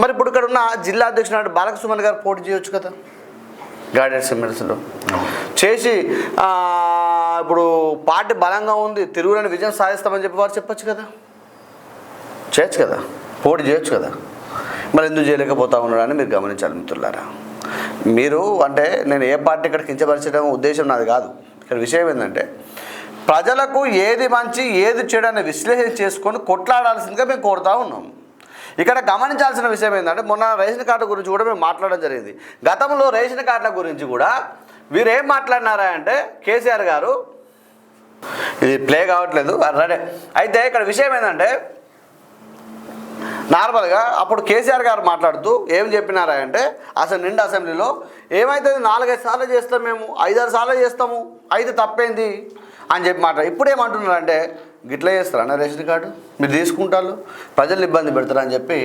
మరి ఇప్పుడు ఇక్కడ ఉన్న జిల్లా అధ్యక్షుడు బాలకృష్ణ గారు పోటీ చేయొచ్చు కదా గైడెన్స్ ఎమ్మెల్యేస్లో చేసి, ఇప్పుడు పార్టీ బలంగా ఉంది, తిరుగులేని విజయం సాధిస్తామని చెప్పి వారు చెప్పొచ్చు కదా, చేయొచ్చు కదా, పోటీ చేయొచ్చు కదా. మరి ఎందుకు చేయలేకపోతా ఉన్నాడని మీరు గమనించాలి మిత్రులారా. మీరు అంటే నేను ఏ పార్టీ ఇక్కడ కించపరచడం ఉద్దేశం నాది కాదు. ఇక్కడ విషయం ఏంటంటే ప్రజలకు ఏది మంచి ఏది చెడు అనే విశ్లేషణ చేసుకొని కొట్లాడాల్సిందిగా మేము కోరుతూ ఉన్నాం. ఇక్కడ గమనించాల్సిన విషయం ఏంటంటే మొన్న రేషన్ కార్డు గురించి కూడా మేము మాట్లాడడం జరిగింది. గతంలో రేషన్ కార్డుల గురించి కూడా వీరు ఏం మాట్లాడినారా అంటే కేసీఆర్ గారు, ఇది ప్లే కావట్లేదు రెడీ అయితే, ఇక్కడ విషయం ఏంటంటే నార్మల్గా అప్పుడు కేసీఆర్ గారు మాట్లాడుతూ ఏం చెప్పినారా అంటే అసలు నిండు అసెంబ్లీలో ఏమైతే 4-5 సార్లు చేస్తాం, మేము 5-6 సార్లు చేస్తాము, అయితే తప్పేంది అని చెప్పి మాట్లాడు. ఇప్పుడు ఏమంటున్నారంటే గిట్లా చేస్తారా రేషన్ కార్డు మీరు తీసుకుంటారు, ప్రజలు ఇబ్బంది పెడతారని చెప్పి